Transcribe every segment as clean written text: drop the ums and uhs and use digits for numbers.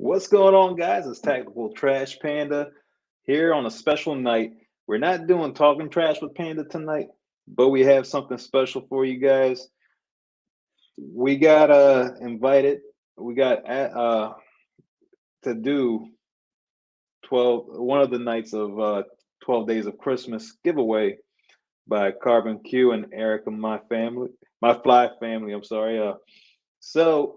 What's going on, guys? It's Tactical Trash Panda here on a special night. We're not doing Talking Trash with Panda tonight, but we have something special for you guys. We got invited. We got to do one of the nights of 12 Days of Christmas giveaway by CarbonQ and Erika MyFlyFamily. I'm sorry. So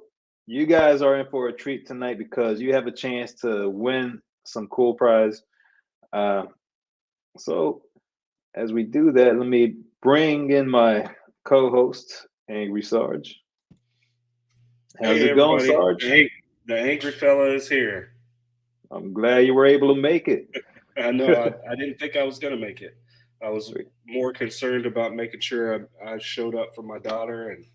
you guys are in for a treat tonight because you have a chance to win some cool prize. So as we do that, let me bring in my co-host, Angry Sarge. How's it going, Sarge? Hey, the angry fella is here. I'm glad you were able to make it. I know. I didn't think I was going to make it. I was more concerned about making sure I showed up for my daughter, and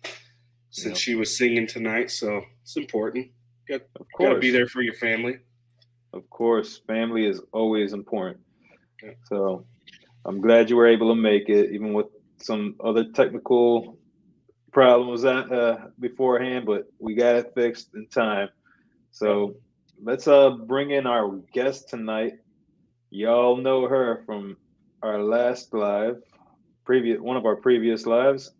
since she was singing tonight, so it's important. Got to be there for your family. Of course, family is always important. Yeah. So I'm glad you were able to make it, even with some other technical problems beforehand, but we got it fixed in time. So let's bring in our guest tonight. Y'all know her from our last live, one of our previous lives,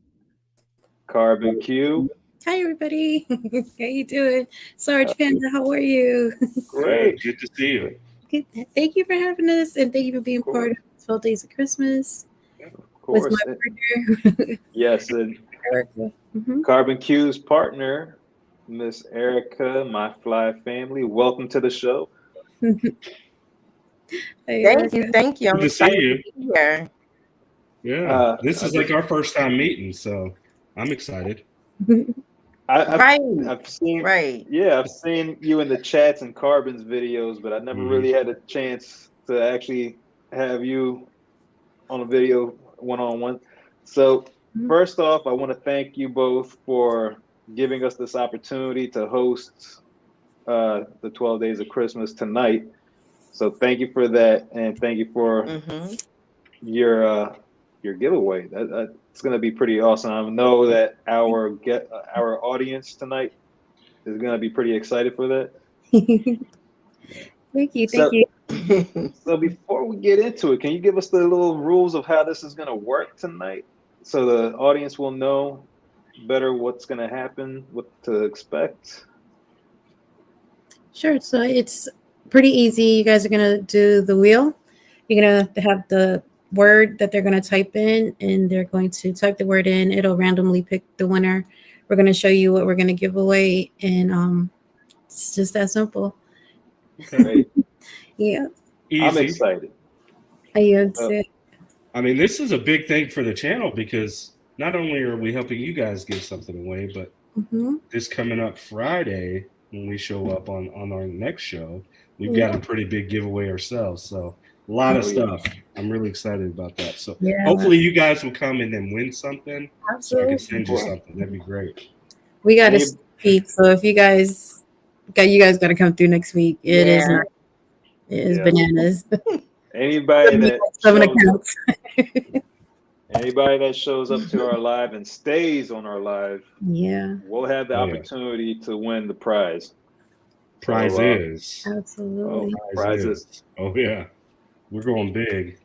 CarbonQ. Hi everybody, how you doing? Sarge Panda, how are you? Great, good to see you. Good. Thank you for having us, and thank you for being part of 12 Days of Christmas. Of course, with my partner. Yes, and Erika. CarbonQ's partner, Miss Erika MyFlyFamily. Welcome to the show. Thank you. I'm good to see you. To be here. Yeah, this is like our first time meeting, so I'm excited. I've seen I've seen you in the chats and Carbon's videos, but I never really had a chance to actually have you on a video one-on-one. So first off, I want to thank you both for giving us this opportunity to host the 12 Days of Christmas tonight. So thank you for that, and thank you for your giveaway. It's going to be pretty awesome. I know that our audience tonight is going to be pretty excited for that. Thank you. So before we get into it, can you give us the little rules of how this is going to work tonight, so the audience will know better what's going to happen, what to expect? Sure. So it's pretty easy. You guys are going to do the wheel. You're going to have the word that they're going to type in, and they're going to type the word in. It'll randomly pick the winner. We're going to show you what we're going to give away, and it's just that simple. Okay. Yeah. Easy. I'm excited. I mean, this is a big thing for the channel because not only are we helping you guys give something away, but this coming up Friday when we show up on our next show, we've got a pretty big giveaway ourselves. So a lot of stuff. I'm really excited about that. So hopefully you guys will come and then win something. So I can send you something. That'd be great. We got to speak. So if you guys got to come through next week. It is bananas. Anybody that shows up to our live and stays on our live, we'll have the opportunity to win the prize. Prizes. Absolutely. Prizes. Oh yeah. We're going big.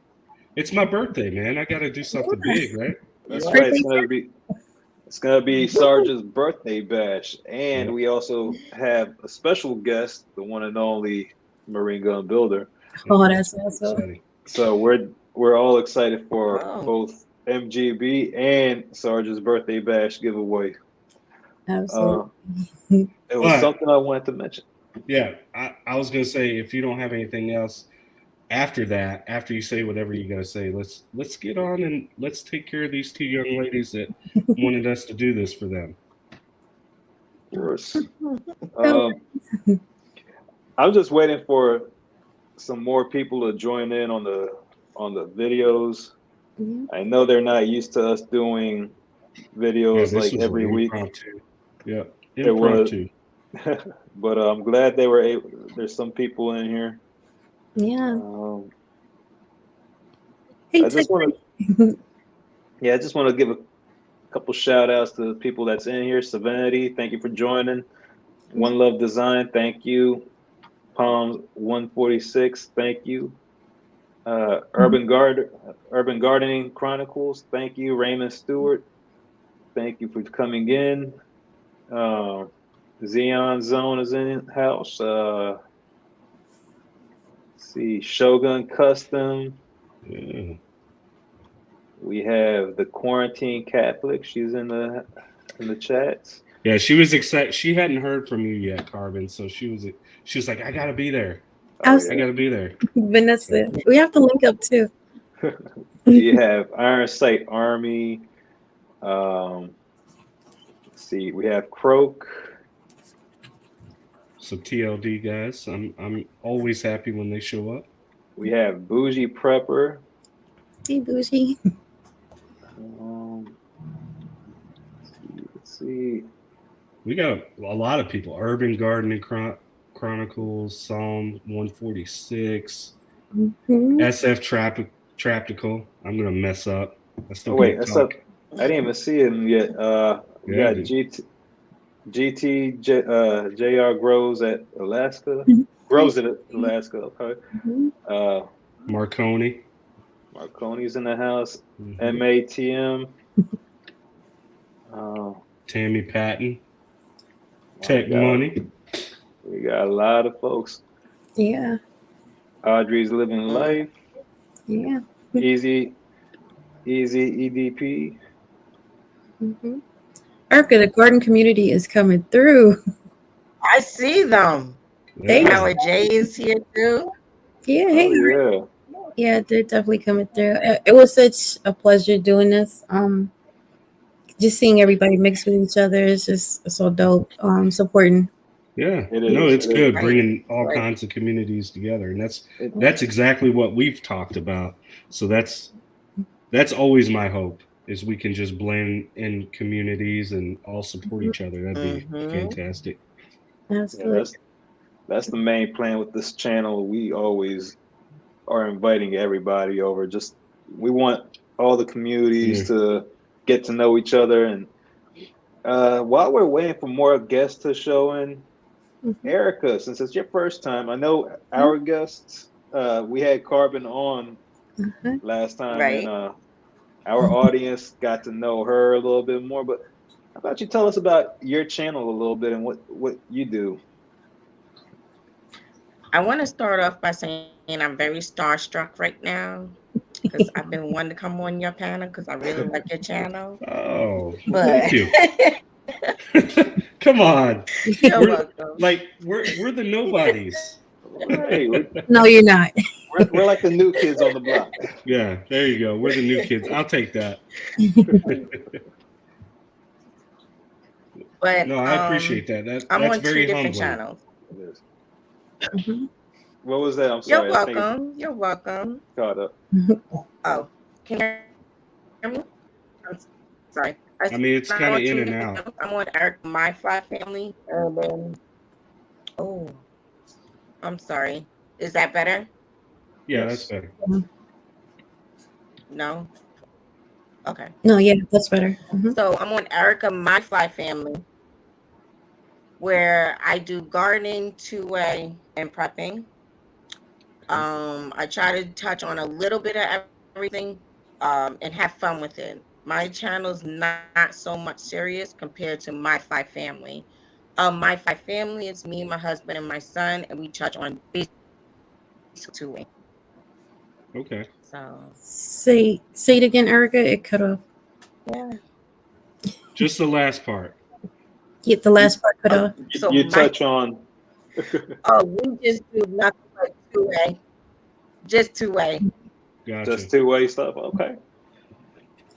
It's my birthday, man. I got to do something big, right? That's right. It's gonna be Sarge's birthday bash, and we also have a special guest, the one and only Marine Gun Builder. Oh, that's awesome. So we're all excited for both MGB and Sarge's birthday bash giveaway. Absolutely. It was something I wanted to mention. Yeah, I was gonna say, if you don't have anything else after that, after you say whatever you gotta say, let's get on and let's take care of these two young ladies that wanted us to do this for them. Of course. I'm just waiting for some more people to join in on the videos. I know they're not used to us doing videos like every week. Yeah, impromptu. But I'm glad they were able. There's some people in here. Yeah. I just want to give a couple shout outs to the people that's in here. Savanity, thank you for joining. One Love Design, thank you. Palms 146, thank you. Urban Gardening Chronicles, thank you. Raymond Stewart, thank you for coming in. Xeon Zone is in the house. Let's see, Shogun Custom. Yeah. We have the Quarantine Catholic. She's in the chats. Yeah, she was excited. She hadn't heard from you yet, Carbon. So she was like, I gotta be there. Oh, I gotta be there. Vanessa, we have to link up too. You have Iron Sight Army. Let's see, we have Croak. So TLD guys, I'm always happy when they show up. We have Bougie Prepper. Hey, Bougie. Let's see. We got a lot of people. Urban Gardening Chronicles, Psalm 146, SF Traptical. I'm gonna mess up. Wait, that's up. I didn't even see him yet. We got GT JR Grows at Alaska. Grows at Alaska. Okay. Marconi's in the house. MATM. Tammy Patton. Tech Money. We got a lot of folks. Yeah. Audrey's Living Life. Yeah. Easy EDP. Erika, the garden community is coming through. I see them. Yeah. Howard J is here too. Yeah. Hey. Yeah. Yeah, they're definitely coming through. It was such a pleasure doing this. Just seeing everybody mix with each other is just so dope. Supporting. Yeah, it's good Right. bringing all kinds of communities together, and that's exactly what we've talked about. So that's always my hope is we can just blend in communities and all support each other. That'd be fantastic. Absolutely. Yeah, that's the main plan with this channel. We always are inviting everybody over. Just we want all the communities to get to know each other. And while we're waiting for more guests to show in, Erika, since it's your first time, I know our guests, we had Carbon on last time, Right. and our audience got to know her a little bit more. But how about you tell us about your channel a little bit and what you do? I want to start off by saying I'm very starstruck right now because I've been wanting to come on your panel because I really like your channel. Oh, But thank you. Come on. You're welcome. We're the nobodies. Right. No, you're not. We're like the new kids on the block. Yeah, there you go. We're the new kids. I'll take that. But no, I appreciate that. I'm that's on very 2 different humbling. channels. What was that? I'm sorry. You're welcome. You're welcome. Caught up. Oh, can you hear me? I'm sorry. I mean, it's kind of in and out. I'm on Erika MyFlyFamily, and then I'm sorry. Is that better? Yeah, that's better. No. Okay. No, yeah, that's better. So I'm on Erika MyFlyFamily, where I do gardening, two-way, and prepping. I try to touch on a little bit of everything, and have fun with it. My channel's not so much serious compared to MyFlyFamily. MyFlyFamily is me, my husband, and my son, and we touch on basic two-way. Okay. So say it again, Erika. It cut off. yeah. Just the last part. Yeah, the last part cut off. So you touch on. we just do nothing but two-way. Just two-way. Gotcha. Just two-way stuff. Okay.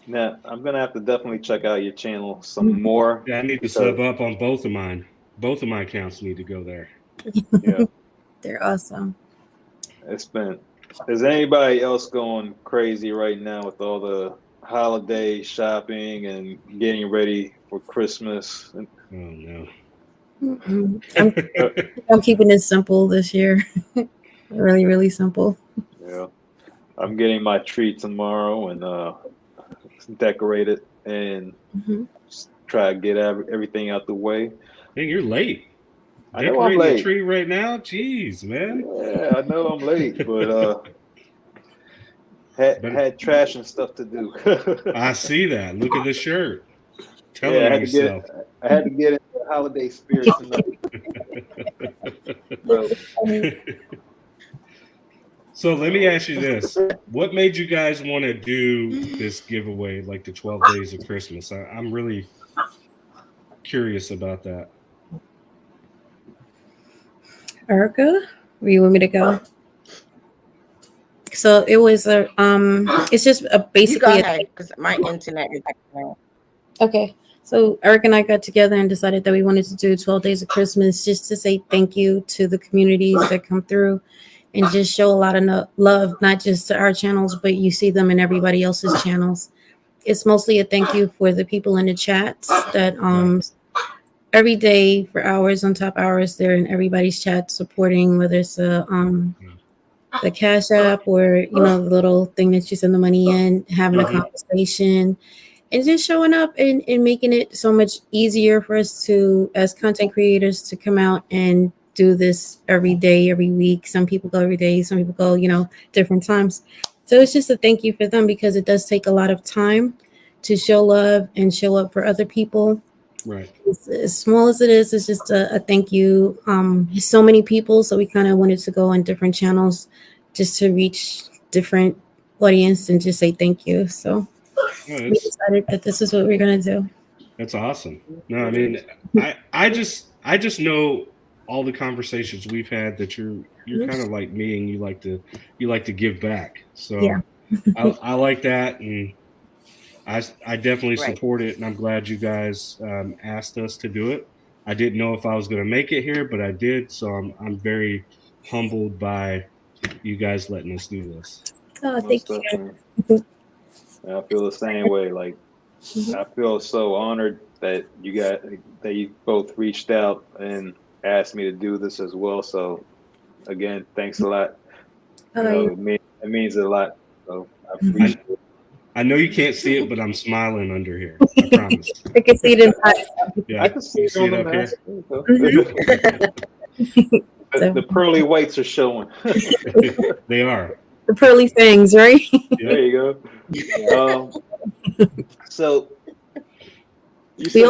Now I'm gonna have to definitely check out your channel some more. Yeah, I need to sub up on both of mine. Both of my accounts need to go there. Yeah. They're awesome. Is anybody else going crazy right now with all the holiday shopping and getting ready for Christmas? Oh no. I'm keeping it simple this year. Really, really simple. Yeah. I'm getting my tree tomorrow and decorate it and try to get everything out the way. Hey, you're late. I know I'm decorating the late. tree right now. Jeez, man. Yeah, I know I'm late, but had trash and stuff to do. I see that. Look at the shirt. Telling Yeah, on yourself. I had to get into the holiday spirit tonight. So, So let me ask you this. What made you guys want to do this giveaway, like the 12 days of Christmas? I'm really curious about that. Erika, where you want me to go? So it was it's just You go basically ahead, because my internet is acting. okay. So Eric and I got together and decided that we wanted to do 12 days of Christmas just to say thank you to the communities that come through and just show a lot of love, not just to our channels, but you see them in everybody else's channels. It's mostly a thank you for the people in the chats that every day for hours on top hours they're in everybody's chat supporting, whether it's the Cash App or the little thing that you send the money in, having a conversation and just showing up and making it so much easier for us to, as content creators, to come out and do this every day, every week. Some people go every day, some people go, different times. So it's just a thank you for them because it does take a lot of time to show love and show up for other people. Right. As small as it is, it's just a thank you. So many people, so we kind of wanted to go on different channels just to reach different audience and just say thank you. So we decided that this is what we're gonna do. That's awesome. No, I mean, I just know all the conversations we've had that you're kind of like me and you like to give back. So yeah. I like that, and I definitely support it, and I'm glad you guys asked us to do it. I didn't know if I was going to make it here, but I did, so I'm very humbled by you guys letting us do this. Oh, thank you. I feel the same way. Like I feel so honored that you both reached out and asked me to do this as well. So again, thanks a lot. It means a lot. So I appreciate it. I know you can't see it, but I'm smiling under here. I promise. I can see it inside. Yeah, I can see it on the mask. The pearly whites are showing. They are. The pearly fangs, right? There you go. So you said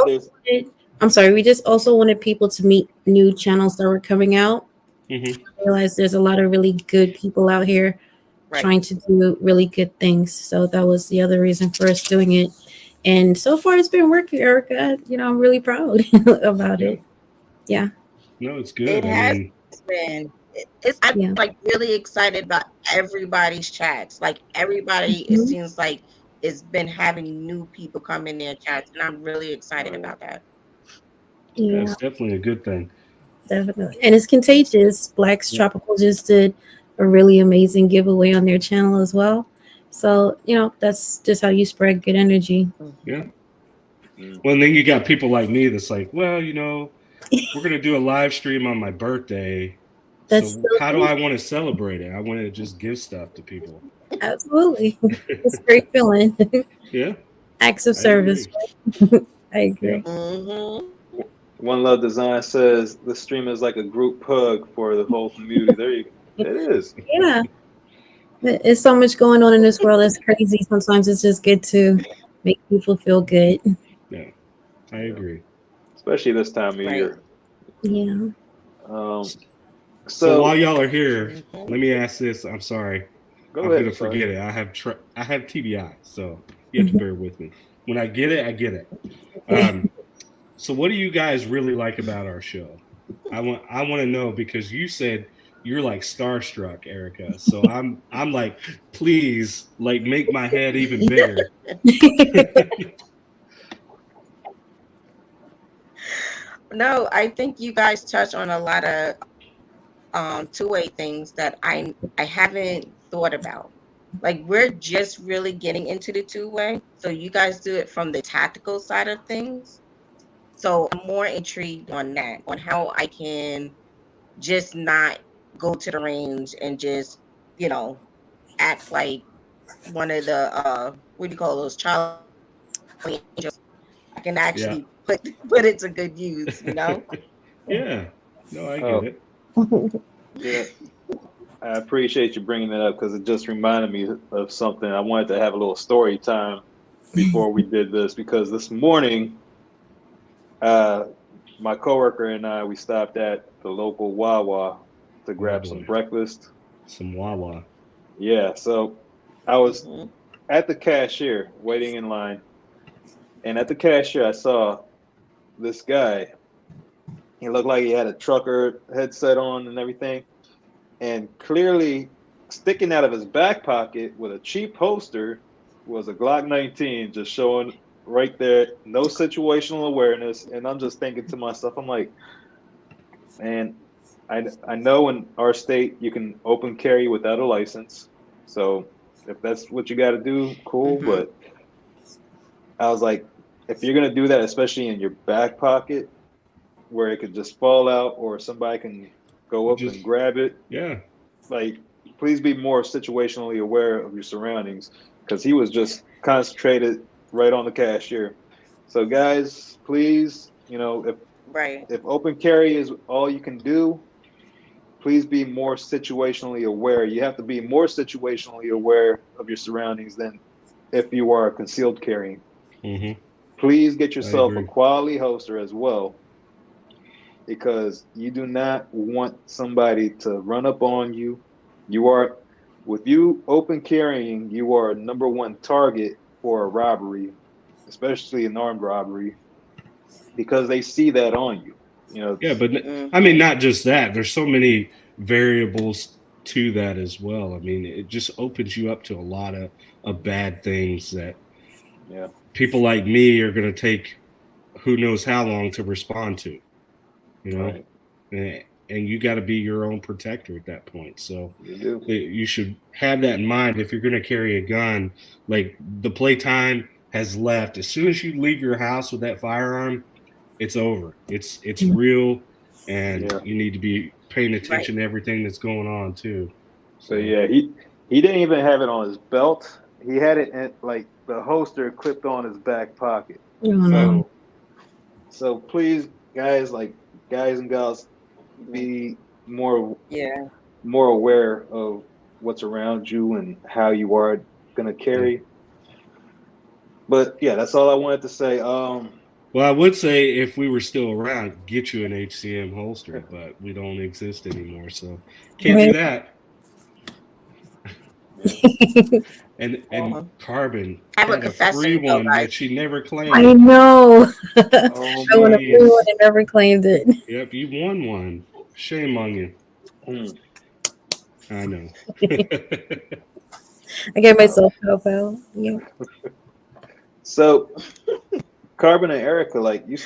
I'm sorry. We just also wanted people to meet new channels that were coming out. I realized there's a lot of really good people out here trying to do really good things. So that was the other reason for us doing it. And so far it's been working, Erica. I'm really proud about it. Yeah. No, it's good. It has been. I'm like really excited about everybody's chats. Like everybody, it seems like it's been having new people come in their chats, and I'm really excited about that. Yeah, it's definitely a good thing. Definitely. And it's contagious. Black's Tropical just did a really amazing giveaway on their channel as well. So, that's just how you spread good energy. Yeah. Well, and then you got people like me that's like, well, we're going to do a live stream on my birthday. So how do I want to celebrate it? I want to just give stuff to people. Absolutely. It's a great feeling. Yeah. Acts of service. I agree. One Love Design says the stream is like a group hug for the whole community. There you go. It is. Yeah. There's so much going on in this world that's crazy. Sometimes it's just good to make people feel good. Yeah, I agree. Especially this time of year. Yeah. So while y'all are here, let me ask this. I'm sorry. I'm going to forget it. I have TBI, so you have to bear with me. When I get it, I get it. So what do you guys really like about our show? I want to know, because you said you're like starstruck, Erika. So I'm like, please, like, make my head even bigger. No, I think you guys touch on a lot of two-way things that I haven't thought about. Like, we're just really getting into the two-way. So you guys do it from the tactical side of things. So I'm more intrigued on that, on how I can just not go to the range and just, act like one of the what do you call those, child angels. I can actually put it to good use, Yeah. No, I get it. Yeah, I appreciate you bringing that up because it just reminded me of something. I wanted to have a little story time before we did this because this morning, my coworker and I we stopped at the local Wawa to grab some breakfast. Some Wawa. Yeah, so I was at the cashier waiting in line, and at the cashier I saw this guy. He looked like he had a trucker headset on and everything, and clearly sticking out of his back pocket with a cheap holster was a Glock 19, just showing right there, no situational awareness. And I'm just thinking to myself, I'm like, man, I know in our state you can open carry without a license. So if that's what you got to do, cool. But I was like, if you're gonna do that, especially in your back pocket, where it could just fall out or somebody can go up and grab it. Yeah. Like, please be more situationally aware of your surroundings because he was just concentrated right on the cashier. So, guys, please, if open carry is all you can do, please be more situationally aware. You have to be more situationally aware of your surroundings than if you are concealed carrying. Mm-hmm. Please get yourself a quality holster as well, because you do not want somebody to run up on you. With you open carrying, you are number one target for a robbery, especially an armed robbery, because they see that on you. Yeah, but I mean, not just that. There's so many variables to that as well. I mean, it just opens you up to a lot of bad things that people like me are going to take who knows how long to respond to. Right. And you got to be your own protector at that point. So you should have that in mind. If you're going to carry a gun, like the playtime has left. As soon as you leave your house with that firearm, it's over. It's real, and you need to be paying attention to everything that's going on too. So yeah, he didn't even have it on his belt. He had it in, like, the holster clipped on his back pocket. So please, guys and gals, be more aware of what's around you and how you are gonna carry. But yeah, that's all I wanted to say. Well, I would say if we were still around, get you an HCM holster, but we don't exist anymore, so can't do that. and Carbon had a free one that she never claimed. I know. I want a free one and never claimed it. Yep, you won one. Shame on you. I know. I gave myself help out. Yeah. So, Carbon and Erika, like you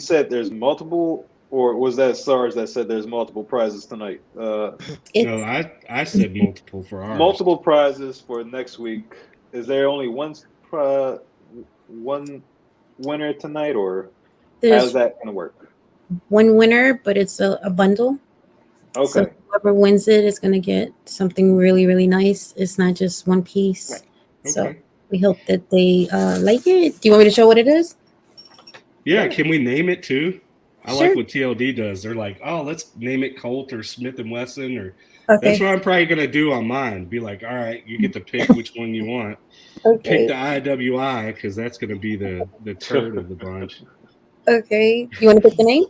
said, there's multiple, or was that SARS that said there's multiple prizes tonight? No, I said multiple for ours. Multiple prizes for next week. Is there only one winner tonight, or how's that going to work? One winner, but it's a bundle. Okay. So whoever wins it is going to get something really, really nice. It's not just one piece. Right. So we hope that they like it. Do you want me to show what it is? Yeah, can we name it too? I like what TLD does. They're like, oh, let's name it Colt or Smith & Wesson. Or that's what I'm probably going to do on mine. Be like, all right, you get to pick which one you want. Pick the IWI, because that's going to be the turd of the bunch. Okay. You want to pick the name?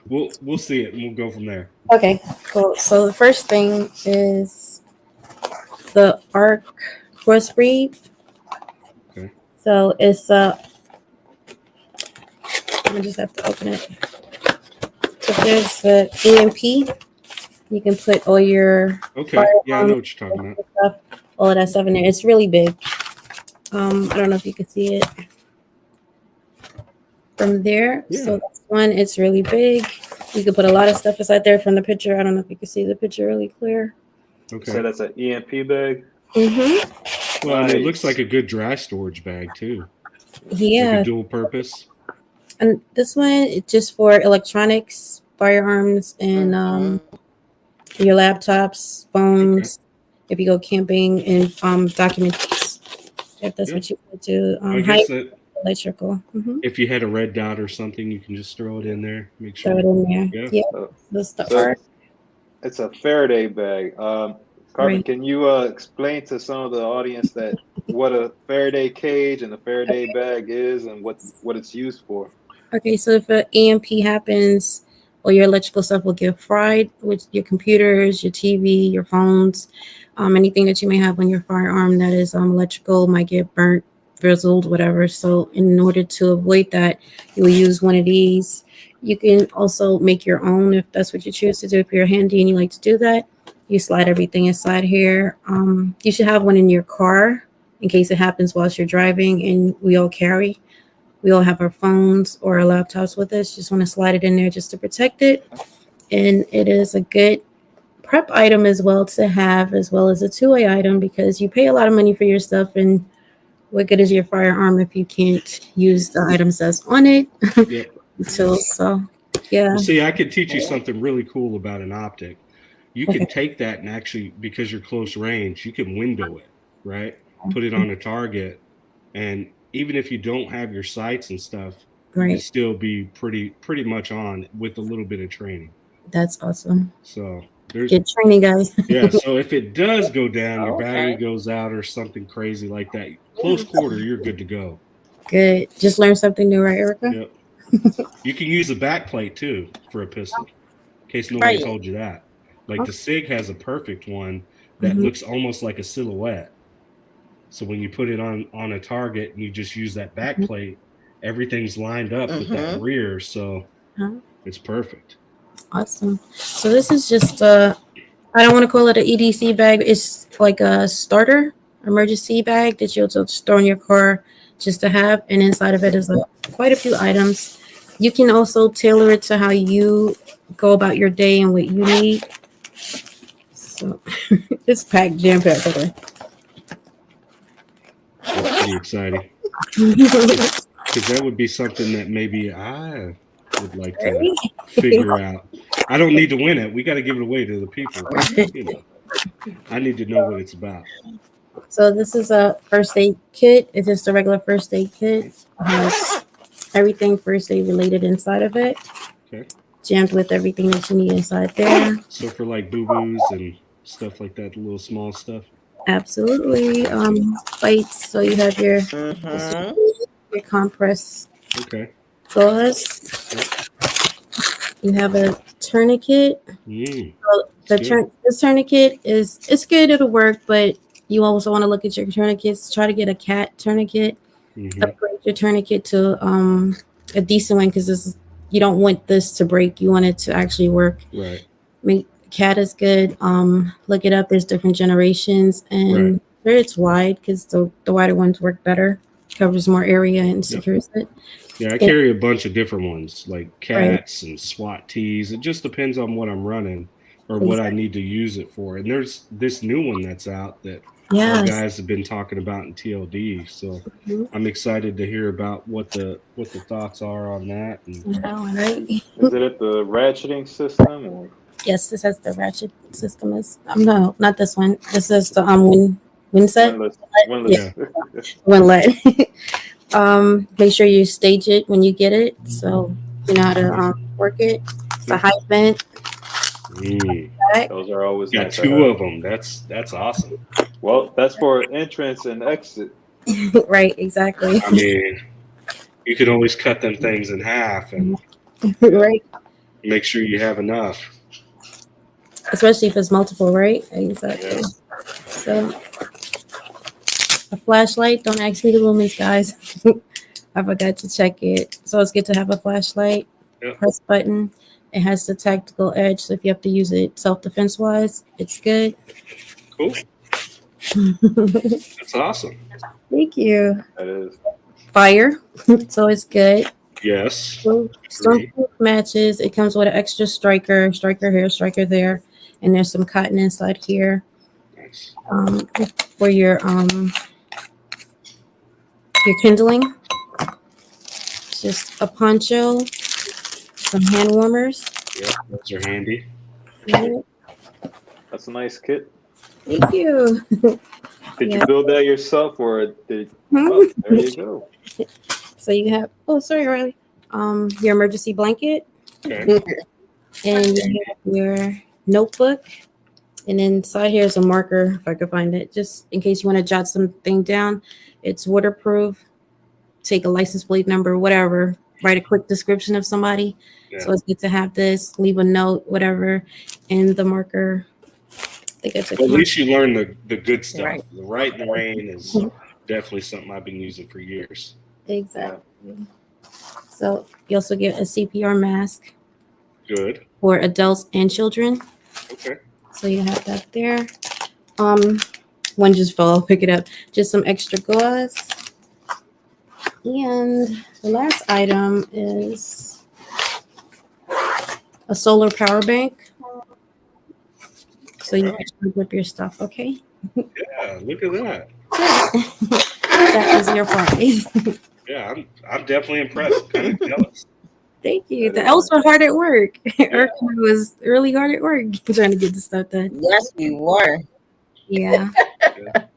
We'll see it, and we'll go from there. Okay, cool. So the first thing is the ARC crossbreed. Okay. So it's I just have to open it. So there's the EMP. You can put all your yeah, I know what you're talking about. Stuff, all of that stuff in there. It's really big. I don't know if you can see it from there. Yeah. So that's one. It's really big. You can put a lot of stuff inside there from the picture. I don't know if you can see the picture really clear. Okay. So that's an EMP bag? Mm-hmm. Well, and it looks like a good dry storage bag too. Yeah. Like a dual purpose. And this one is just for electronics, firearms, and your laptops, phones. Okay. If you go camping, and documents, if that's what you want to do. I guess that electrical. If you had a red dot or something, you can just throw it in there. Make sure. Throw it in there. Yeah. Yep. That's the So art. it's a Faraday bag. Carbon, Right. can you explain to some of the audience that what a Faraday cage and a Faraday bag is and what it's used for? Okay, so if an EMP happens, all your electrical stuff will get fried with your computers, your TV, your phones, anything that you may have on your firearm that is electrical might get burnt, frizzled, whatever. So in order to avoid that, you will use one of these. You can also make your own if that's what you choose to do. If you're handy and you like to do that, you slide everything inside here. You should have one in your car in case it happens whilst you're driving, and we all carry. We all have our phones or our laptops with us. Just want to slide it in there just to protect it. And it is a good prep item as well to have, as well as a two-way item, because you pay a lot of money for your stuff. And what good is your firearm if you can't use the items that's on it? Yep. So, yeah. Well, see, I could teach you something really cool about an optic. You can take that and actually, because you're close range, you can window it, right? Put it on a target, and even if you don't have your sights and stuff, you can still be pretty much on with a little bit of training. That's awesome. So there's get training, guys. Yeah, so if it does go down, your battery goes out or something crazy like that, close quarter, you're good to go. Good. Just learn something new, right, Erika? Yep. You can use a back plate too for a pistol, in case nobody told you that. Like the SIG has a perfect one that looks almost like a silhouette. So when you put it on a target and you just use that back plate, everything's lined up with that rear, so it's perfect. Awesome. So this is just I don't want to call it an EDC bag. It's like a starter emergency bag that you'll just throw in your car just to have, and inside of it is quite a few items. You can also tailor it to how you go about your day and what you need. So it's packed, jam packed. Okay. That's pretty exciting. Because that would be something that maybe I would like to figure out. I don't need to win it. We got to give it away to the people. You know, I need to know what it's about. So this is a first aid kit. It's just a regular first aid kit. It has everything first aid related inside of it. Okay. Jammed with everything that you need inside there. So for like boo-boos and stuff like that, the little small stuff. Absolutely. Fights. So you have your compress. Okay. Gauze. You have a tourniquet. So this tourniquet it's good. It'll work, but you also want to look at your tourniquets. Try to get a cat tourniquet. Upgrade your tourniquet to a decent one, because you don't want this to break. You want it to actually work. Right. Cat is good. Look it up. There's different generations, and it's wide because the wider ones work better. Covers more area and secures it. Yeah, I carry a bunch of different ones, like cats and SWAT tees. It just depends on what I'm running or what I need to use it for. And there's this new one that's out that our guys have been talking about in TLD. So I'm excited to hear about what the thoughts are on that. And Is it at the ratcheting system? Or? Yes, this has the ratchet system. No, not this one. This is the Winset. Winlet. Make sure you stage it when you get it, so you know how to work it. It's a high vent. Those are always got nice. Two of them. That's awesome. Well, that's for entrance and exit. Right, exactly. I mean, you can always cut them things in half and make sure you have enough. Especially if it's multiple, right? Exactly. So a flashlight. Don't ask me the lumens, guys. I forgot to check it. So it's good to have a flashlight. Press button. It has the tactical edge, so if you have to use it self-defense wise, it's good. Cool. That's awesome. Thank you. That is. Fire. So it's good. Yes. Some matches. It comes with an extra striker here, striker there, and there's some cotton inside here. Nice. For your kindling. Just a poncho, some hand warmers. Yeah, those are handy. That's a nice kit. Thank you. Did you build that yourself, or did? Oh, there you go. So you have, oh, sorry, Riley. Your emergency blanket, Okay. and you have your notebook. And inside here is a marker, if I could find it, just in case you want to jot something down. It's waterproof. Take a license plate number, whatever. Write a quick description of somebody. Yeah. So it's good to have this. Leave a note, whatever, and the marker. I think I took Well, at least you learn the good stuff. Right. The Right in the Rain is definitely something I've been using for years. Exactly. So you also get a CPR mask Good. for adults and children. Okay. So you have that there. One just fell. I'll pick it up. Just some extra gauze. And the last item is a solar power bank. So you can charge up your stuff, okay? Yeah, look at that. That is your prize. Yeah, I'm definitely impressed. Kind of jealous. Thank you. The elves were hard at work. Erika was really hard at work trying to get the stuff done. Yes, we were. Yeah. I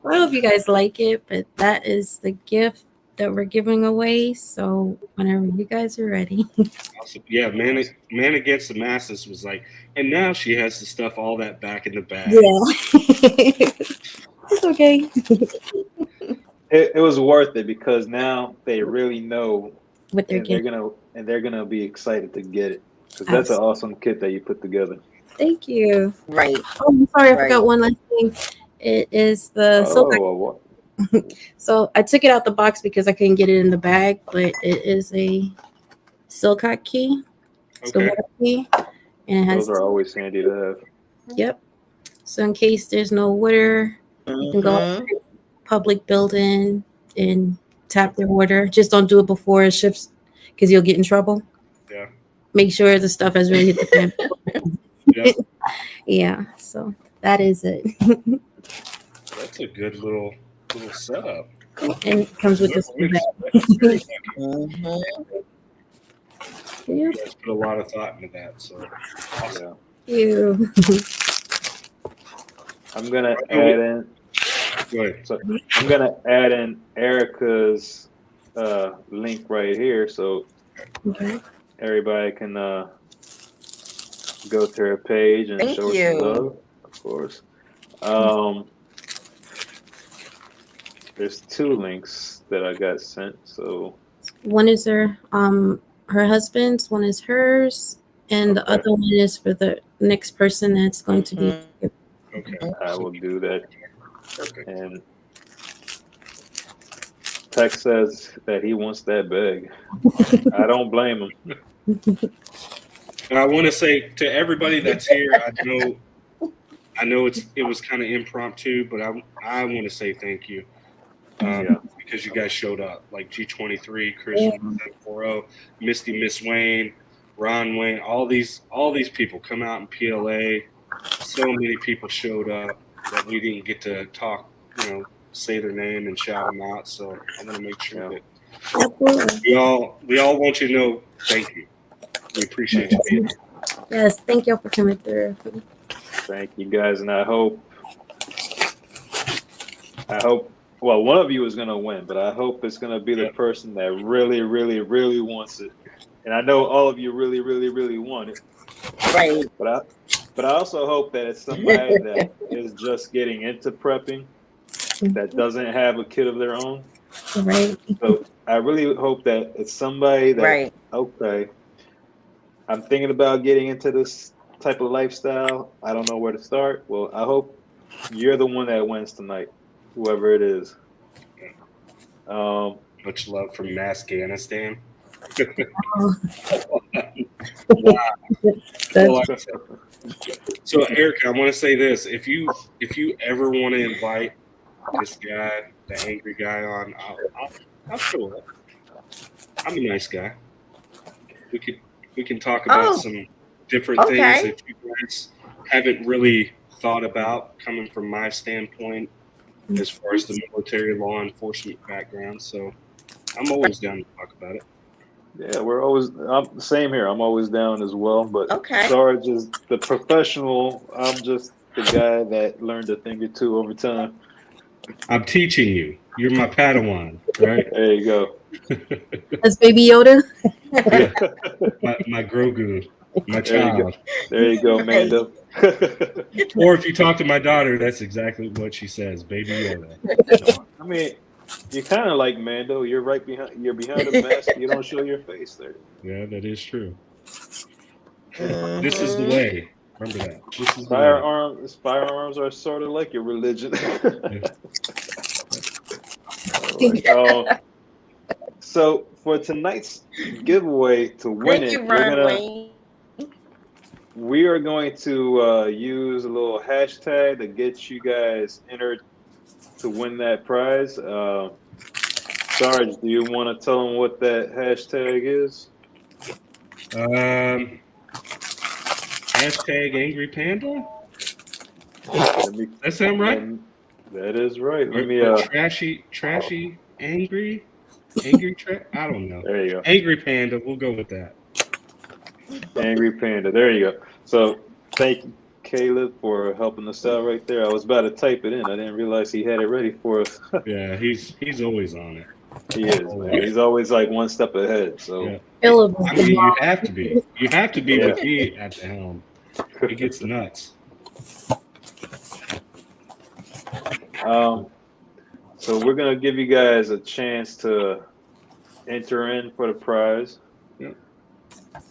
hope you guys like it, but that is the gift that we're giving away. So whenever you guys are ready. Awesome. Yeah, man Against the Masses was like, and now she has the stuff all that back in the bag. Yeah. It's okay. It was worth it because now they really know What they're and getting. they're gonna be excited to get it because that's an awesome kit that you put together. Thank you. Right. Oh, I'm sorry, I Right. forgot one last thing. It is the Oh, so I took it out the box because I couldn't get it in the bag, but it is a Silcock key. It's a Okay. water key, and it has those are always handy to have. yep. So in case there's no water, you can go up to a public building and tap their water. Just don't do it before it ships because you'll get in trouble. Yeah. Make sure the stuff has really hit the fan. Yeah. Yeah. So that is it. That's a good little setup. And it comes with this bag. You Yep. guys put a lot of thought into that. So awesome. Yeah. You. I'm gonna add in. Go ahead. So I'm gonna add in Erica's link right here, so Okay. everybody can go to her page and Thank show her you. some love, of course. There's 2 links that I got sent, so One is her husband's, one is hers, and the Okay. other one is for the next person that's going to be. Okay. I will do that. Perfect. And Tex says that he wants that bag. I don't blame him. And I want to say to everybody that's here, I know it was kind of impromptu, but I want to say thank you because you guys showed up. Like G23, Chris 740, Misty, Miss Wayne, Ron Wayne, all these people come out in PLA. So many people showed up that we didn't get to talk, say their name and shout them out. So I'm gonna make sure that we all want you to know thank you. We appreciate you being here. Yes, thank y'all for coming through. Thank you guys, and I hope. Well, one of you is gonna win, but I hope it's gonna be the person that really, really, really wants it. And I know all of you really, really, really want it. Right. But I also hope that it's somebody that is just getting into prepping, that doesn't have a kit of their own. Right. So I really hope that it's somebody that okay, I'm thinking about getting into this type of lifestyle. I don't know where to start. Well, I hope you're the one that wins tonight, whoever it is. Much love from Afghanistan. Wow. So, Erika, I want to say this: if you ever want to invite this guy, the angry guy, on, I'll show up. I'm a nice guy. We can talk about some different things that you guys haven't really thought about coming from my standpoint as far as the military law enforcement background. So I'm always down to talk about it. Yeah, we're always same here. I'm always down as well. But Sarge is the professional. I'm just the guy that learned a thing or two over time. I'm teaching you. You're my Padawan, right? There you go. That's Baby Yoda. Yeah. My Grogu, my There you go. child. There you go, Right. Mando. Or if you talk to my daughter, that's exactly what she says, Baby Yoda. I mean, you're kind of like Mando. You're right behind. You're behind a mask. You don't show your face there. Yeah, that is true. Mhm. This is the way. Remember that. This is the way. Firearms are sort of like your religion. Yeah. All right. So for tonight's giveaway, to win Thank it, you, Ron Wayne. we are going to use a little hashtag to get you guys entered to win that prize. Sarge, do you want to tell them what that hashtag is? Hashtag Angry Panda? That sound right? That is right. Let me. Or trashy, angry I don't know. There you go. Angry Panda. We'll go with that. Angry Panda. There you go. So thank you, Caleb, for helping us out right there. I was about to type it in. I didn't realize he had it ready for us. Yeah, he's always on it. He is, man. He's always like one step ahead. So yeah. I mean, you have to be. You have to be with me at the helm. It gets nuts. So we're gonna give you guys a chance to enter in for the prize. Yeah.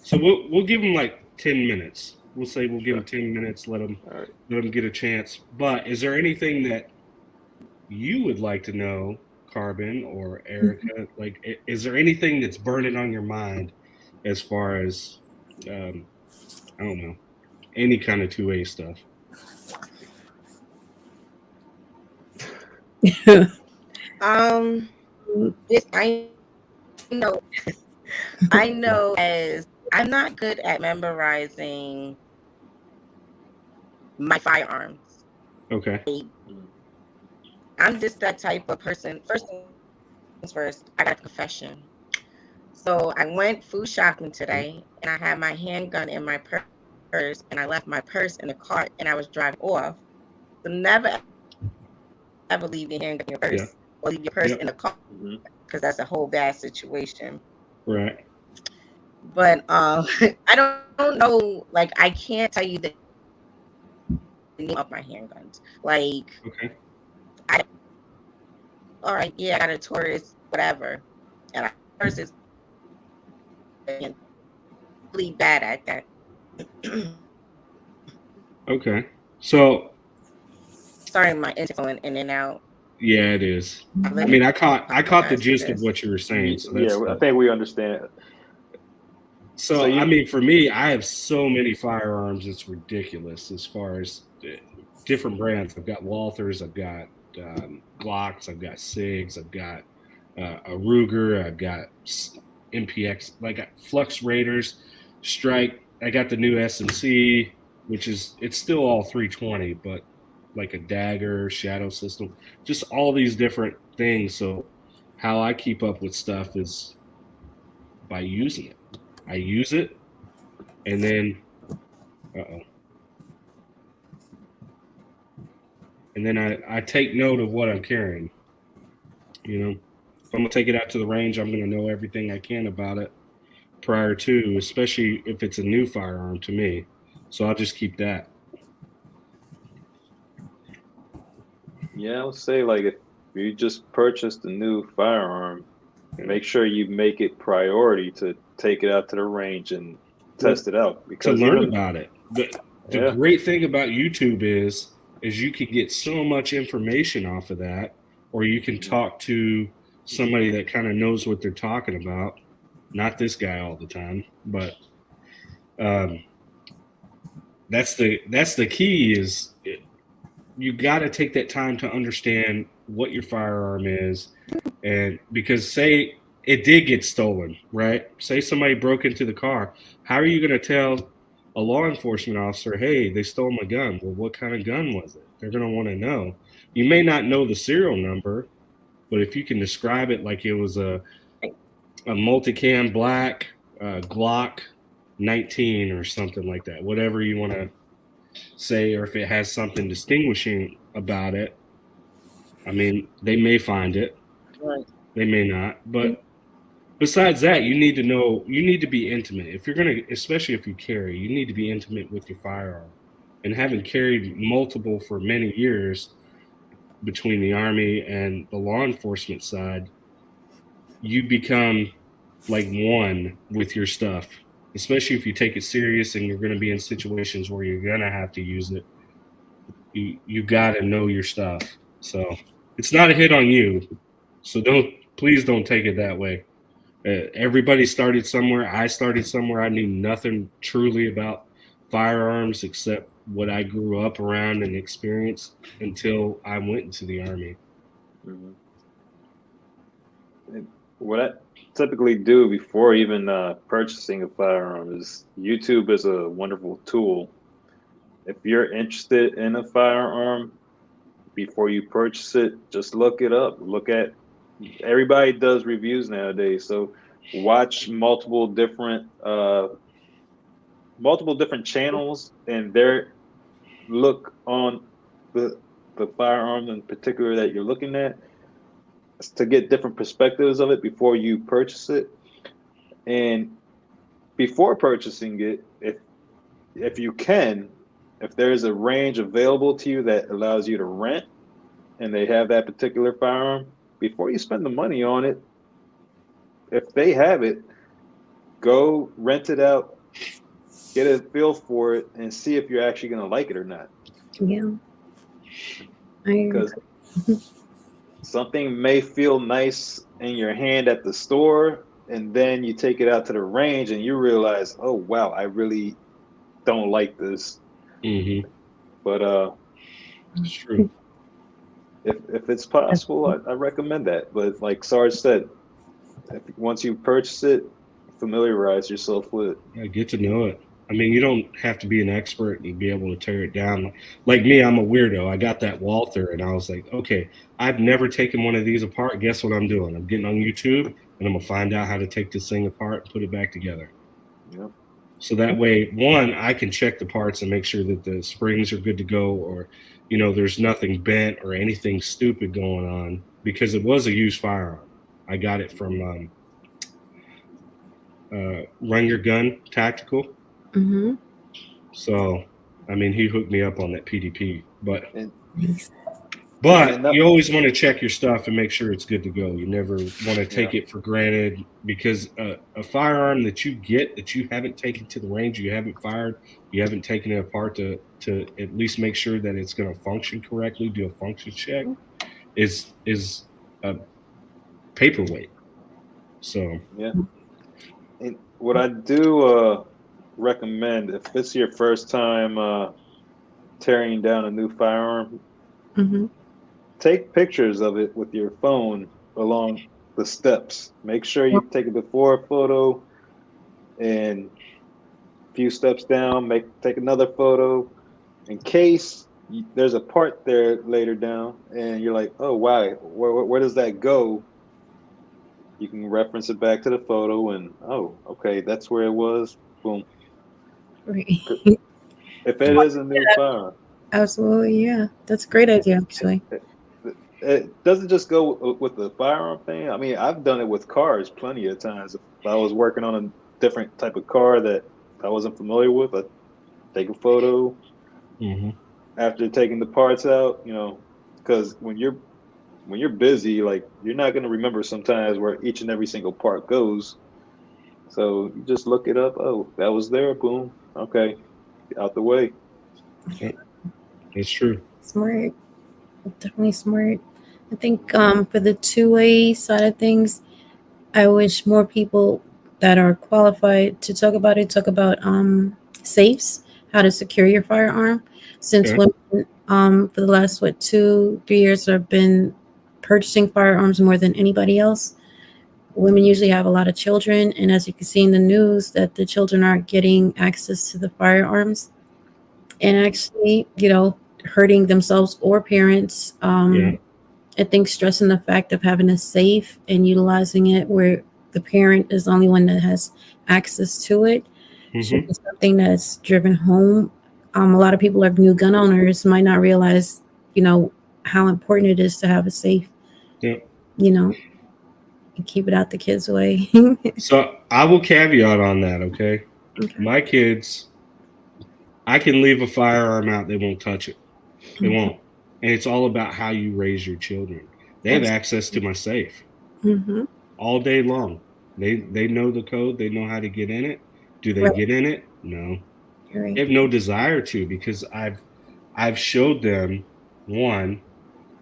So we'll give them like 10 minutes. We'll say we'll give them 10 minutes. Let them get a chance. But is there anything that you would like to know, Carbon or Erika? Like, is there anything that's burning on your mind as far as I don't know, any kind of 2A stuff? I know as I'm not good at memorizing my firearms. Okay. I'm just that type of person. First things first, I got a confession. So I went food shopping today and I had my handgun in my purse and I left my purse in the cart and I was driving off. So never ever leave your handgun in your purse or leave your purse in the car because that's a whole bad situation. Right. But I don't know. Like I can't tell you the name of my handguns. Like all right, yeah, I got a Taurus, whatever, and I purse is really bad at that. Okay. So sorry, my internet in and out. Yeah, it is. I mean, I caught the gist of what you were saying. So I think we understand. So I mean, for me, I have so many firearms; it's ridiculous. As far as different brands, I've got Walthers, I've got Glocks, I've got Sigs, I've got a Ruger, I've got MPX, I got Flux Raiders, Strike. I got the new S&C, which is it's still all 320, but like a Dagger, Shadow System, just all these different things. So how I keep up with stuff is by using it. I use it, and then, and then I take note of what I'm carrying. You know, if I'm gonna take it out to the range, I'm gonna know everything I can about it prior to, especially if it's a new firearm to me. So I'll just keep that. Yeah, I would say like if you just purchased a new firearm, make sure you make it priority to take it out to the range and test it out. Because to learn about it. The great thing about YouTube is you can get so much information off of that, or you can talk to somebody that kind of knows what they're talking about. Not this guy all the time, but that's the key is you got to take that time to understand what your firearm is. And because say it did get stolen, right? Say somebody broke into the car. How are you going to tell a law enforcement officer, hey, they stole my gun? Well, what kind of gun was it? They're going to want to know. You may not know the serial number, but if you can describe it like it was a multicam black Glock 19 or something like that, whatever you want to say, or if it has something distinguishing about it, I mean, they may find it, Right. they may not, but besides that, you need to know, you need to be intimate. If you're going to, especially if you carry, you need to be intimate with your firearm. And having carried multiple for many years between the Army and the law enforcement side, you become like one with your stuff, especially if you take it serious and you're going to be in situations where you're going to have to use it. You got to know your stuff. So it's not a hit on you. So please don't take it that way. Everybody started somewhere. I started somewhere. I knew nothing truly about firearms except what I grew up around and experienced until I went into the Army. Mm-hmm. What I typically do before even purchasing a firearm is YouTube is a wonderful tool. If you're interested in a firearm, before you purchase it, just look it up. Look at, everybody does reviews nowadays, so watch multiple different channels and their look on the firearm in particular that you're looking at, to get different perspectives of it before you purchase it. And before purchasing it, if you can, if there's a range available to you that allows you to rent and they have that particular firearm, before you spend the money on it, if they have it, go rent it out, get a feel for it, and see if you're actually going to like it or not. Yeah. Because something may feel nice in your hand at the store, and then you take it out to the range and you realize, oh, wow, I really don't like this. Mm-hmm. But it's true. If it's possible, I recommend that. But like Sarge said, once you purchase it, familiarize yourself with it. Yeah, get to know it. I mean, you don't have to be an expert and be able to tear it down. Like me, I'm a weirdo. I got that Walther, and I was like, okay, I've never taken one of these apart. Guess what I'm doing? I'm getting on YouTube, and I'm going to find out how to take this thing apart and put it back together. Yep. So that way, one, I can check the parts and make sure that the springs are good to go, or, you know, there's nothing bent or anything stupid going on, because it was a used firearm. I got it from Run Your Gun Tactical. Mm-hmm. So, I mean, he hooked me up on that PDP, but And you always want to check your stuff and make sure it's good to go. You never want to take it for granted, because a firearm that you get that you haven't taken to the range, you haven't fired, you haven't taken it apart to at least make sure that it's going to function correctly, do a function check, is a paperweight. So yeah. And what I do recommend, if it's your first time tearing down a new firearm, take pictures of it with your phone along the steps. Make sure you take a before photo, and a few steps down, take another photo, in case there's a part there later down and you're like, oh wow, where does that go? You can reference it back to the photo and, oh, okay, that's where it was. Boom. Right. If it is a new firearm. Absolutely, yeah. That's a great idea, actually. It doesn't just go with the firearm thing. I mean, I've done it with cars plenty of times. If I was working on a different type of car that I wasn't familiar with, I'd take a photo after taking the parts out, you know, because when you're busy, like, you're not going to remember sometimes where each and every single part goes. So you just look it up. Oh, that was there. Boom. Okay. Out the way. It's true. Smart. Definitely smart. I think for the two-way side of things, I wish more people that are qualified to talk about safes, how to secure your firearm. Since women, for the last 2-3 years, have been purchasing firearms more than anybody else. Women usually have a lot of children, and as you can see in the news, that the children aren't getting access to the firearms, and actually, you know, hurting themselves or parents. I think stressing the fact of having a safe and utilizing it where the parent is the only one that has access to it should be something that's driven home. A lot of people are new gun owners, might not realize, you know, how important it is to have a safe, Yeah. you know, and keep it out the kids' way. So I will caveat on that, okay? My kids, I can leave a firearm out, they won't touch it. They won't. And it's all about how you raise your children. They have access to my safe all day long. They know the code. They know how to get in it. Do they get in it? No. Right. They have no desire to, because I've showed them, one,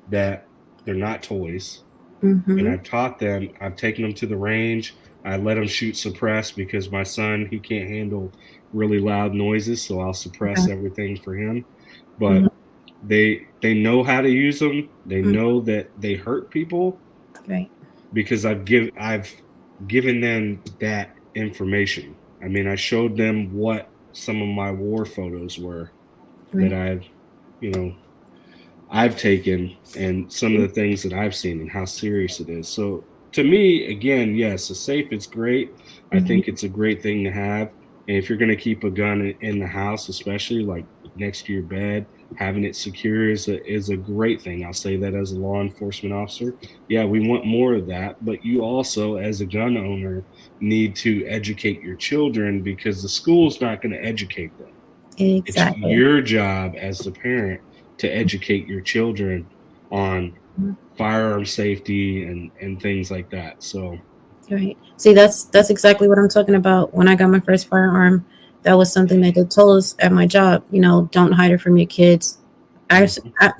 that they're not toys. And I've taught them, I've taken them to the range. I let them shoot suppress, because my son, he can't handle really loud noises, so I'll suppress everything for him. But they know how to use them. They know that they hurt people, Right. because I've given them that information. I mean, I showed them what some of my war photos were that I've taken, and some of the things that I've seen and how serious it is. So to me, again, yes, a safe is great. I think it's a great thing to have. And if you're going to keep a gun in the house, especially like next to your bed, having it secure is a great thing. I'll say that as a law enforcement officer. Yeah, we want more of that. But you also, as a gun owner, need to educate your children, because the school's not going to educate them. Exactly. It's your job as the parent to educate your children on firearm safety and things like that. So right. See, that's exactly what I'm talking about. When I got my first firearm, that was something that they told us at my job. Don't hide it from your kids. I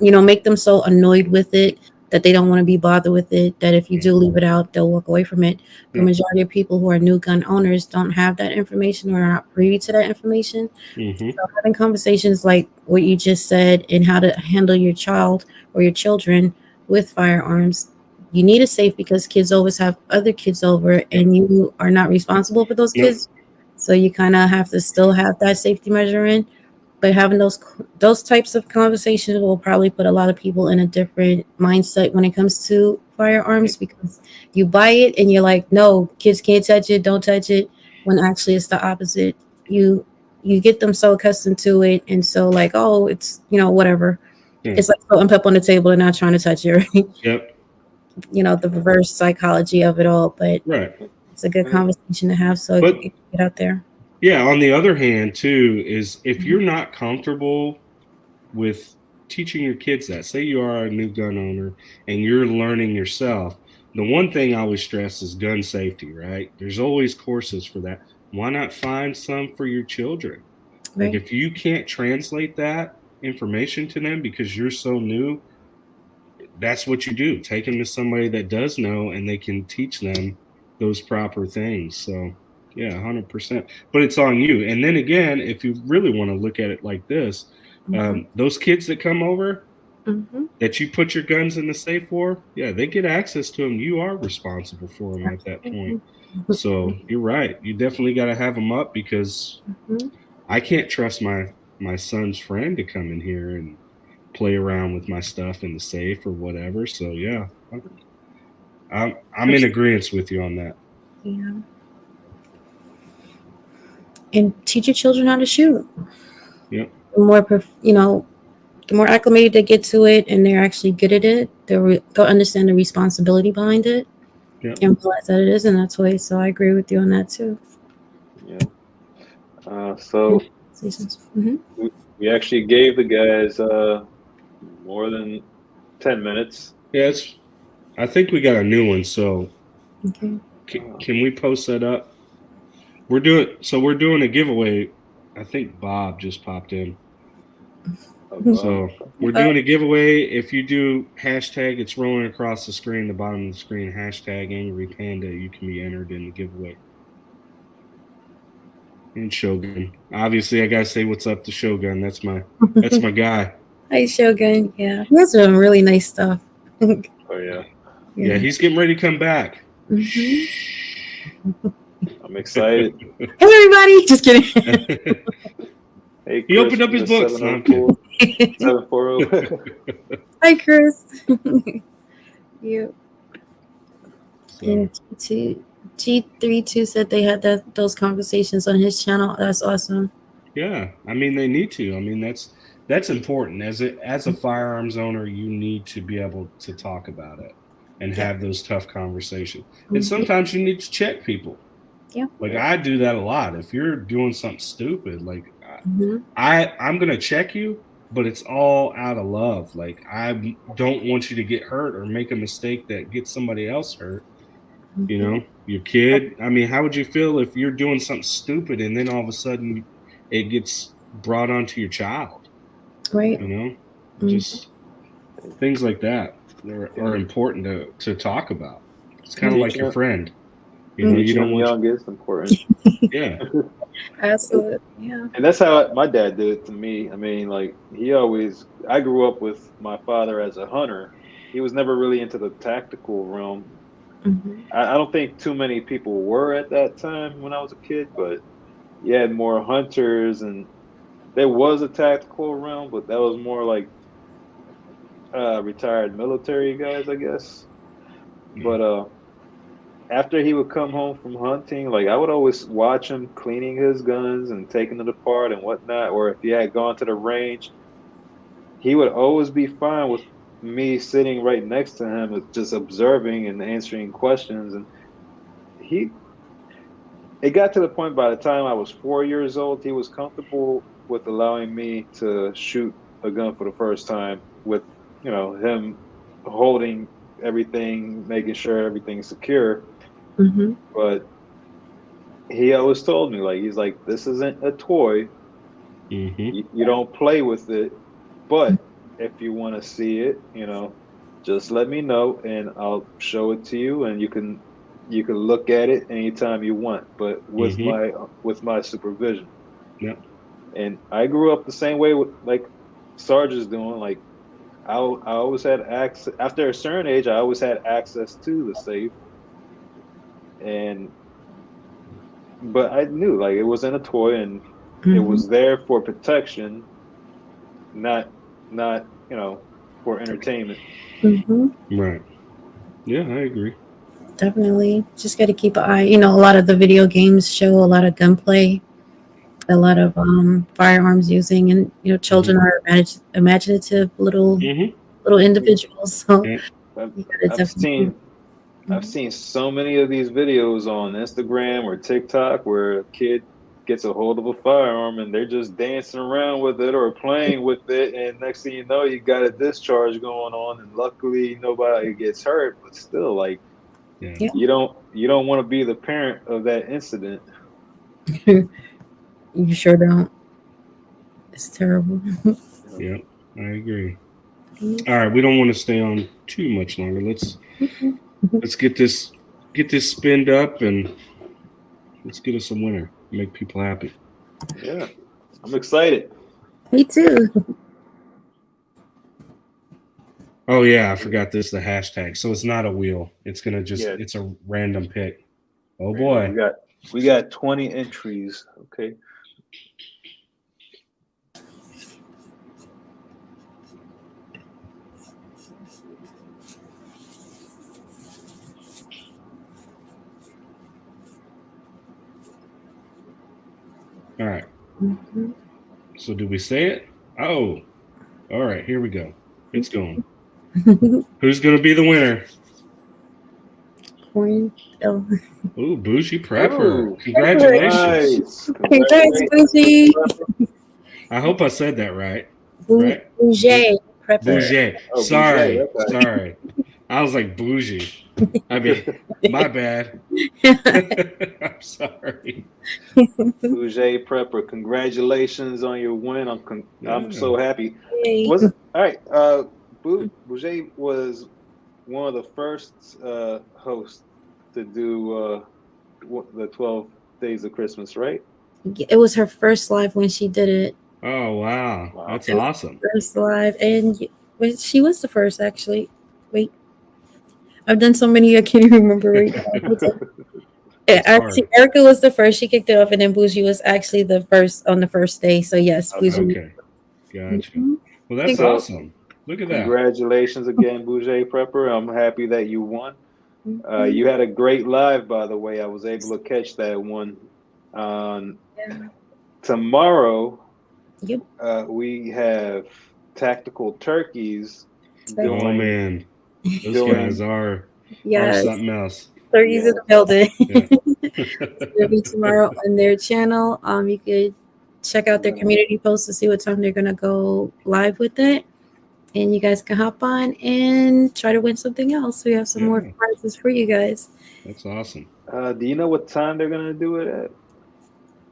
make them so annoyed with it that they don't want to be bothered with it, that if you do leave it out, they'll walk away from it. The majority of people who are new gun owners don't have that information or are not privy to that information. So having conversations like what you just said, and how to handle your child or your children with firearms. You need a safe, because kids always have other kids over, and you are not responsible for those kids. So you kind of have to still have that safety measure in. But having those types of conversations will probably put a lot of people in a different mindset when it comes to firearms, because you buy it and you're like, no, kids can't touch it, don't touch it, when actually it's the opposite. You get them so accustomed to it, and so like, oh, it's whatever. It's like throwing pep on the table and not trying to touch it, right? Yep. The reverse psychology of it all. But it's a good conversation to have, so it can get out there. Yeah, on the other hand, too, is if you're not comfortable with teaching your kids that, say you are a new gun owner and you're learning yourself, the one thing I always stress is gun safety, right? There's always courses for that. Why not find some for your children? Like, if you can't translate that information to them because you're so new, that's what you do. Take them to somebody that does know, and they can teach them those proper things. So yeah, 100%. But it's on you. And then again, if you really want to look at it like this, those kids that come over that you put your guns in the safe for, yeah, they get access to them. You are responsible for them at that point. So you're right. You definitely got to have them up, because I can't trust my son's friend to come in here and play around with my stuff in the safe or whatever. So yeah, I'm in agreement with you on that. Yeah. And teach your children how to shoot. Yep. The more acclimated they get to it, and they're actually good at it, they'll understand the responsibility behind it, and realize that it is in that way. So I agree with you on that too. Yeah. So we actually gave the guys more than 10 minutes. Yes. I think we got a new one. So can we post that up? We're doing a giveaway. I think Bob just popped in. So we're doing a giveaway. If you do hashtag, it's rolling across the screen, the bottom of the screen, hashtag Angry Panda, you can be entered in the giveaway. And Shogun. Obviously, I gotta say what's up to Shogun. That's my guy. Hi, Shogun. Yeah, he has some really nice stuff. Oh yeah. Yeah, he's getting ready to come back. I'm excited. Hey, everybody! Just kidding. Hey, he opened up his books. 740. Hi, Chris. You. And G32 said they had those conversations on his channel. That's awesome. Yeah, I mean, they need to. I mean, that's that's important. As a firearms owner, you need to be able to talk about it and have those tough conversations. And sometimes you need to check people. Yeah. Like I do that a lot. If you're doing something stupid, like I'm gonna check you, but it's all out of love. Like I don't want you to get hurt or make a mistake that gets somebody else hurt. You know, your kid. I mean, how would you feel if you're doing something stupid and then all of a sudden it gets brought onto your child? Right. You know, just things like that are important to talk about. It's kind of like your friend. You know, you don't want young is important. Yeah. Absolutely. Yeah. And that's how my dad did it to me. I mean, like I grew up with my father as a hunter. He was never really into the tactical realm. I don't think too many people were at that time when I was a kid, but you had more hunters, and there was a tactical realm, but that was more like retired military guys, I guess. But after he would come home from hunting, like I would always watch him cleaning his guns and taking it apart and whatnot. Or if he had gone to the range, he would always be fine with me sitting right next to him, just observing and answering questions. And it got to the point by the time I was 4 years old, he was comfortable with allowing me to shoot a gun for the first time with, him holding everything, making sure everything's secure. But he always told me, like, he's like, this isn't a toy. You don't play with it. But if you want to see it, just let me know and I'll show it to you, and you can look at it anytime you want, but with my supervision. Yeah. And I grew up the same way with like Sarge is doing. Like I always had access. After a certain age, I always had access to the safe. But I knew like it wasn't a toy, and it was there for protection, not for entertainment. Right. Yeah, I agree. Definitely. Just got to keep an eye. A lot of the video games show a lot of gunplay, a lot of firearms using, and Mm-hmm. children are imaginative little individuals. So Yeah. I've seen so many of these videos on Instagram or TikTok where a kid gets a hold of a firearm and they're just dancing around with it or playing with it, and next thing you know, you got a discharge going on, and luckily nobody gets hurt. But still, like, you don't want to be the parent of that incident. You sure don't. It's terrible. Yeah, I agree. All right, we don't want to stay on too much longer. Let's get this spinned up and let's get us a winner. Make people happy. Yeah, I'm excited. Me too. Oh yeah, I forgot this. The hashtag. So it's not a wheel. It's gonna it's a random pick. Oh boy. We got 20 entries. Okay. All right. So do we say it? Oh, all right. Here we go. It's going. Who's going to be the winner? Ooh, Bougie Prepper. Ooh, congratulations. Nice. Congrats, Bougie. I hope I said that right. Bougie Prepper. Bougie. Oh, sorry. Bougie, okay. Sorry. I was like bougie. I mean, my bad. I'm sorry. Bougie Prepper, congratulations on your win. I'm so happy. All right. Bougie was one of the first hosts to do the 12 Days of Christmas, right? It was her first live when she did it. Oh wow. That's awesome. First live, and she was the first actually. Wait, I've done so many I can't even remember right now. Actually, Erika was the first. She kicked it off, and then Bougie was actually the first on the first day. So yes, Bougie. Okay, gotcha. Well, that's awesome. Look at that. Congratulations again, Bougie Prepper. I'm happy that you won. You had a great live, by the way. I was able to catch that one. Tomorrow, Yep. We have Tactical Turkeys doing. Oh man, those doing, guys are Yes. something else. Turkeys in the building. Yeah. It'll be tomorrow on their channel. You could check out their community posts to see what time they're gonna go live with it. And you guys can hop on and try to win something else. We have some more prizes for you guys. That's awesome. Do you know what time they're gonna do it at?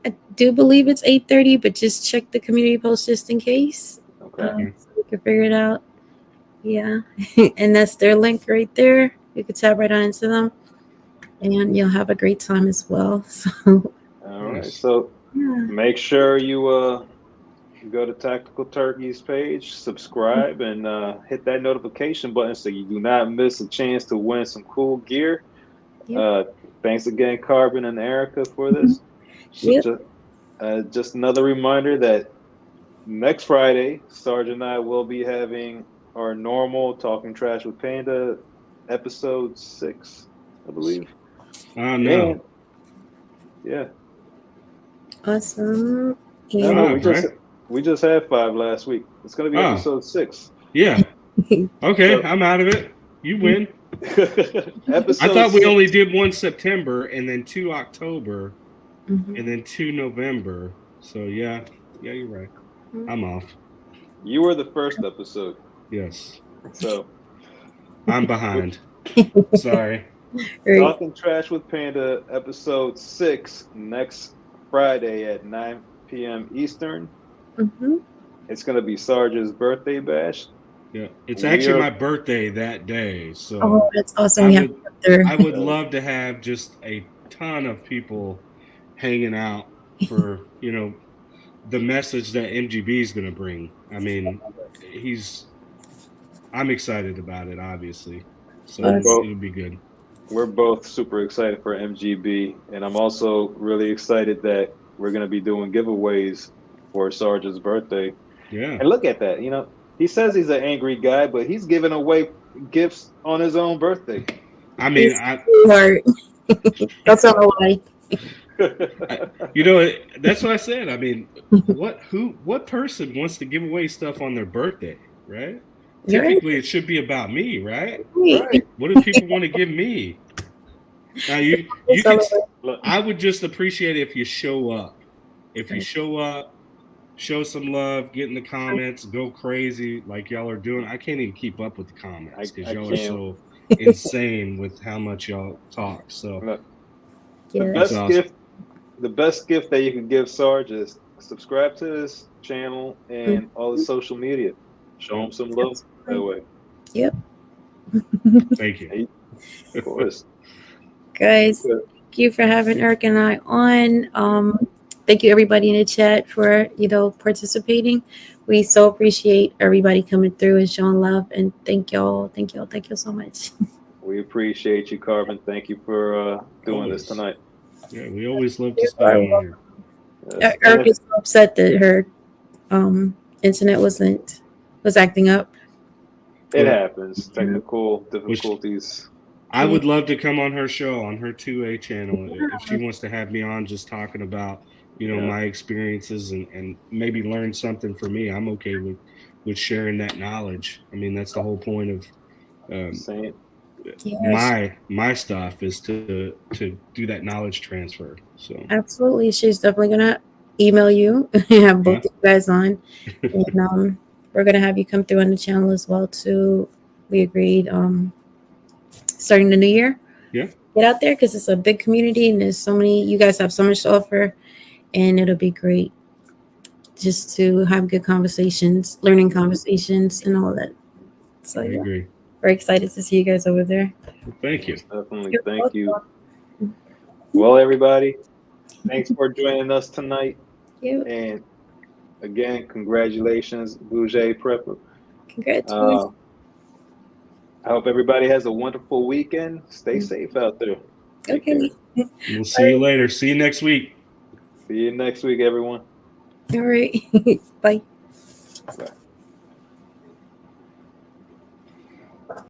I do believe it's 8:30, but just check the community post just in case. Okay. So we can figure it out. Yeah. And that's their link right there. You can tap right on into them. And you'll have a great time as well. So all right. So make sure you go to Tactical Turkey's page, subscribe, and hit that notification button so you do not miss a chance to win some cool gear. Thanks again, Carbon and Erika, for this. Just another reminder that next Friday, Sarge and I will be having our normal Talking Trash with Panda episode 6, I believe. No. Yeah. Awesome. No, we just had 5 last week. It's going to be episode 6. Yeah. Okay, I'm out of it. You win. Episode I thought we 6. only did 1 September and then 2 October and then 2 November. So yeah, you're right. I'm off. You were the first episode. Yes. So I'm behind. Sorry. Talking Trash with Panda, episode 6, next Friday at 9 p.m. Eastern. It's going to be Sarge's birthday bash. Yeah, it's actually my birthday that day. So that's awesome. I would love to have just a ton of people hanging out for, the message that MGB is going to bring. I mean, I'm excited about it, obviously. So it'll be good. We're both super excited for MGB, and I'm also really excited that we're going to be doing giveaways for Sarge's birthday. Yeah. And look at that. He says he's an angry guy, but he's giving away gifts on his own birthday. I mean, that's not a lie. That's what I said. I mean, what person wants to give away stuff on their birthday, right? Typically, it should be about me, right? Right. What do people want to give me? Now, you can. I would just appreciate it if you show up. If you show up, show some love, get in the comments, go crazy like y'all are doing. I can't even keep up with the comments because y'all are so insane with how much y'all talk. So the best gift that you can give Sarge is subscribe to his channel and all his social media. Show him some love that way. Yep. Thank you. Of course. Guys, thank you for having Eric and I on. Thank you everybody in the chat for participating. We so appreciate everybody coming through and showing love, and thank y'all so much. We appreciate you, Carbon. Thank you for doing this tonight. Yeah, we always love to stay on here. Eric is so upset that her internet was acting up. It happens. Technical difficulties. I would love to come on her show, on her 2A channel, if she wants to have me on just talking about, my experiences and maybe learn something from me. I'm okay with sharing that knowledge. I mean, that's the whole point of my stuff is to do that knowledge transfer. So absolutely, she's definitely gonna email you and have both you guys on, and we're gonna have you come through on the channel as well too. We agreed. Starting the new year, get out there because it's a big community and there's so many. You guys have so much to offer, and it'll be great just to have good conversations, learning conversations, and all that. So I agree. We're excited to see you guys over there. Thank you. Definitely. Thank you. Well, everybody, thanks for joining us tonight. And again, congratulations, Bouger Prepper. Congratulations. I hope everybody has a wonderful weekend. Stay safe out there. Okay. We'll see you later. See you next week. See you next week, everyone. All right. Bye. Bye.